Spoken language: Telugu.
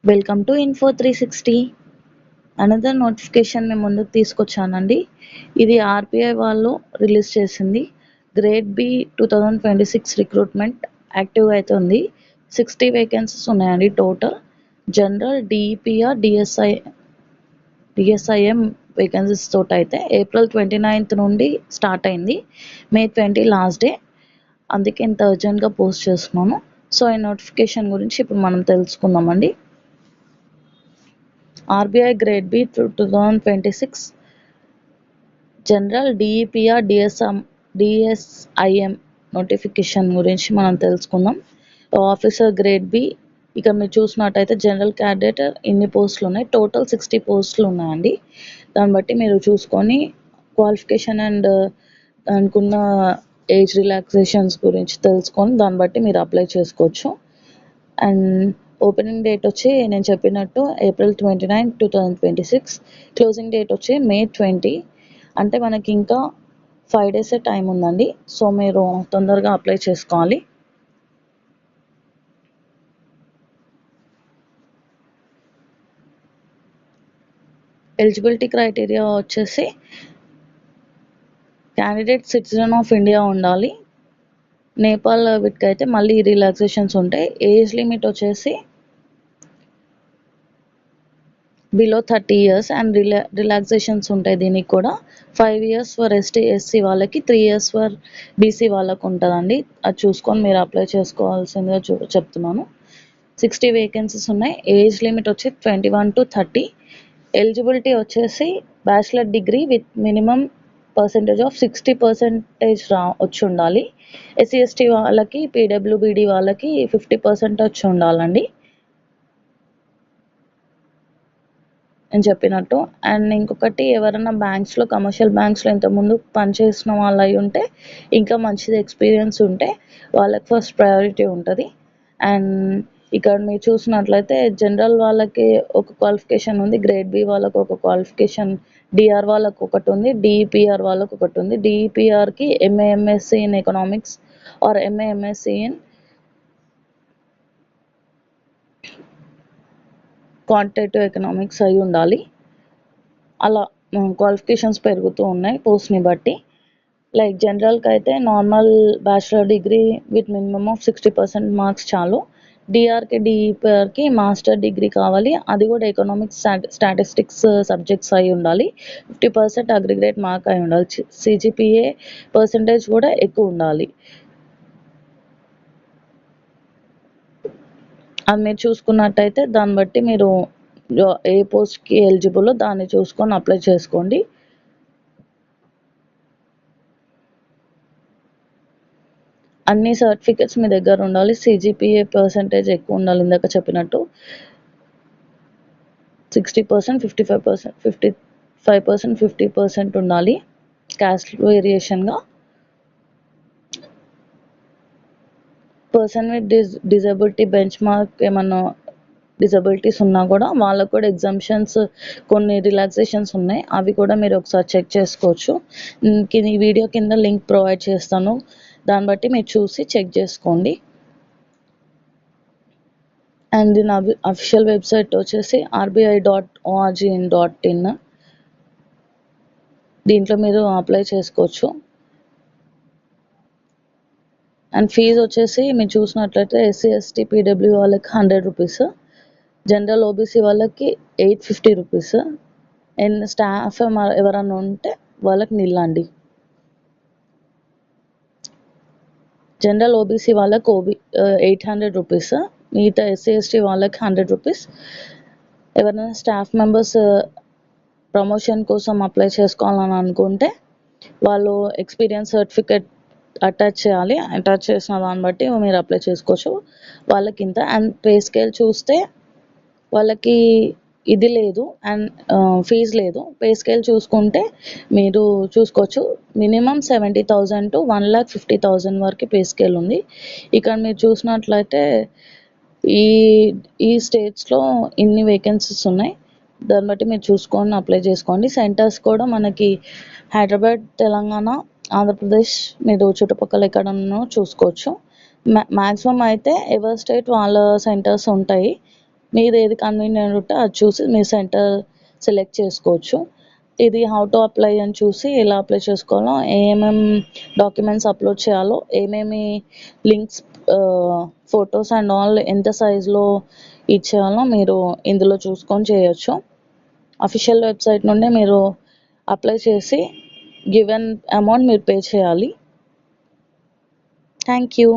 Welcome to info 360. Another notification మేము ముందుకు తీసుకొచ్చానండి. ఇది ఆర్బీఐ వాళ్ళు రిలీజ్ చేసింది. గ్రేడ్ బి 2026 రిక్రూట్మెంట్ యాక్టివ్గా అయితే ఉంది. 60 వేకెన్సీస్ ఉన్నాయండి total. General DEPR DSIM vacancies తోటి అయితే ఏప్రిల్ 29th నుండి స్టార్ట్ అయింది. మే 20 లాస్ట్ డే. అందుకే ఇంత అర్జెంట్గా పోస్ట్ చేస్తున్నాను. సో ఈ నోటిఫికేషన్ గురించి ఇప్పుడు మనం తెలుసుకుందామండి. RBI grade B 2026 general DEPR DSIM notification గురించి మనం తెలుసుకుందాం. ఆఫీసర్ గ్రేడ్ బి, ఇక మీరు చూసినట్టయితే జనరల్ క్యాండిడేట్ ఇన్ని పోస్టులు ఉన్నాయి. టోటల్ 60 పోస్టులు ఉన్నాయండి. దాన్ని బట్టి మీరు చూసుకొని క్వాలిఫికేషన్ అండ్ అనుకున్న ఏజ్ రిలాక్సేషన్స్ గురించి తెలుసుకొని దాన్ని బట్టి మీరు అప్లై చేసుకోవచ్చు. అండ్ ఓపెనింగ్ డేట్ వచ్చి నేను చెప్పినట్టు ఏప్రిల్ 29, 2026. క్లోజింగ్ డేట్ వచ్చి మే 20. అంటే మనకి ఇంకా 5 days టైం ఉందండి. సో మీరు తొందరగా అప్లై చేసుకోవాలి. ఎలిజిబిలిటీ క్రైటీరియా వచ్చేసి క్యాండిడేట్ సిటిజన్ ఆఫ్ ఇండియా ఉండాలి. నేపాల్ వీటికి అయితే మళ్ళీ రిలాక్సేషన్స్ ఉంటాయి. ఏజ్ లిమిట్ వచ్చేసి బిలో 30 years అండ్ రిలాక్సేషన్స్ ఉంటాయి. దీనికి కూడా 5 years ఫర్ ఎస్సీ వాళ్ళకి, 3 years ఫర్ బీసీ వాళ్ళకు ఉంటుందండి. అది చూసుకొని మీరు అప్లై చేసుకోవాల్సిందిగా చెప్తున్నాను. 60 వేకెన్సీస్ ఉన్నాయి. ఏజ్ లిమిట్ వచ్చి 21 to 30. ఎలిజిబిలిటీ వచ్చేసి bachelor degree with minimum percentage of 60% వచ్చి ఉండాలి. ఎస్సీ ఎస్టీ వాళ్ళకి, పీడబ్ల్యూబీడీ వాళ్ళకి 50% వచ్చి ఉండాలండి నేను చెప్పినట్టు. అండ్ ఇంకొకటి, ఎవరైనా బ్యాంక్స్లో, కమర్షియల్ బ్యాంక్స్లో ఇంతకుముందు పనిచేసిన వాళ్ళు అయి ఉంటే ఇంకా మంచిది, ఎక్స్పీరియన్స్ ఉంటే వాళ్ళకి ఫస్ట్ ప్రయారిటీ ఉంటుంది. అండ్ ఇక్కడ మీరు చూసినట్లయితే జనరల్ వాళ్ళకి ఒక క్వాలిఫికేషన్ ఉంది, గ్రేడ్ బి వాళ్ళకి ఒక క్వాలిఫికేషన్, డిఆర్ వాళ్ళకి ఒకటి ఉంది, డిఈపిఆర్ వాళ్ళకి ఒకటి ఉంది. డిఈపిఆర్కి MA MSc in economics or MA MSc in quantitative economics అయి ఉండాలి. అలా క్వాలిఫికేషన్స్ పెరుగుతూ ఉన్నాయి పోస్ట్ని బట్టి. లైక్ జనరల్కి అయితే normal bachelor degree with minimum of 60% marks చాలు. డిఆర్కి, డిఈపిఆర్కి మాస్టర్ డిగ్రీ కావాలి. అది కూడా ఎకనామిక్స్, స్టాటిస్టిక్స్ సబ్జెక్ట్స్ అయి ఉండాలి. 50% అగ్రిగేట్ మార్క్ అయి ఉండాలి. సిజిపిఏ పర్సంటేజ్ కూడా ఎక్కువ ఉండాలి. అది మీరు చూసుకున్నట్టయితే దాన్ని బట్టి మీరు ఏ పోస్ట్కి ఎలిజిబుల్ దాన్ని చూసుకొని అప్లై చేసుకోండి. అన్ని సర్టిఫికెట్స్ మీ దగ్గర ఉండాలి. సిజిపిఏ పర్సంటేజ్ ఎక్కువ ఉండాలి. ఇందాక చెప్పినట్టు 60%, 55%, 55%, 50% ఉండాలి. క్యాస్ట్ వేరియేషన్గా. Person with disability bench mark ఏమన్నా డిజబిలిటీస్ ఉన్నా కూడా వాళ్ళకు కూడా ఎగ్జామ్షన్స్, కొన్ని రిలాక్సేషన్స్ ఉన్నాయి. అవి కూడా మీరు ఒకసారి చెక్ చేసుకోవచ్చు. ఈ వీడియో కింద లింక్ ప్రొవైడ్ చేస్తాను. దాన్ని బట్టి మీరు చూసి చెక్ చేసుకోండి. అండ్ దీని అఫీషియల్ వెబ్సైట్ వచ్చేసి rbi.org.in. దీంట్లో మీరు అప్లై చేసుకోవచ్చు. అండ్ ఫీజు వచ్చేసి మీరు చూసినట్లయితే ఎస్సీ ఎస్టీ పీడబ్ల్యూ వాళ్ళకి 100 రూపీస్, జనరల్ ఓబీసీ వాళ్ళకి 850 రూపీస్. అండ్ స్టాఫ్ ఎవరైనా ఉంటే వాళ్ళకి నిల్లండి. జనరల్ ఓబీసీ వాళ్ళకి 800 రూపీస్, మిగతా ఎస్సీ ఎస్టీ వాళ్ళకి 100 రూపీస్. ఎవరైనా స్టాఫ్ మెంబర్స్ ప్రమోషన్ కోసం అప్లై చేసుకోవాలని అనుకుంటే వాళ్ళు ఎక్స్పీరియన్స్ సర్టిఫికేట్ అటాచ్ చేయాలి. అటాచ్ చేసిన దాన్ని బట్టి మీరు అప్లై చేసుకోవచ్చు. వాళ్ళకి ఇంత. అండ్ పే స్కేల్ చూస్తే వాళ్ళకి ఇది లేదు అండ్ ఫీజు లేదు. పే స్కేల్ చూసుకుంటే మీరు చూసుకోవచ్చు. మినిమం 70,000 to 1,50,000 వరకు పే స్కేల్ ఉంది. ఇక్కడ మీరు చూసినట్లయితే ఈ స్టేట్స్లో ఇన్ని వేకెన్సీస్ ఉన్నాయి. దాన్ని బట్టి మీరు చూసుకొని అప్లై చేసుకోండి. సెంటర్స్ కూడా మనకి హైదరాబాద్, తెలంగాణ, ఆంధ్రప్రదేశ్, మీరు చుట్టుపక్కల ఎక్కడన్నా చూసుకోవచ్చు. మ్యాక్సిమం అయితే ఎవరి స్టేట్ వాళ్ళ సెంటర్స్ ఉంటాయి. మీరు ఏది కన్వీనియంట్ ఉంటే అది చూసి మీ సెంటర్ సెలెక్ట్ చేసుకోవచ్చు. ఇది హౌ టు అప్లై అని చూసి ఎలా అప్లై చేసుకోవాలో, ఏమేమి డాక్యుమెంట్స్ అప్లోడ్ చేయాలో, ఏమేమి లింక్స్, ఫొటోస్ అండ్ ఆల్ ఎంత సైజులో ఇచ్చేయాలో మీరు ఇందులో చూసుకొని చేయొచ్చు. అఫీషియల్ వెబ్సైట్ నుండి మీరు అప్లై చేసి గివెన్ అమౌంట్ మీరు పే చేయాలి. Thank you.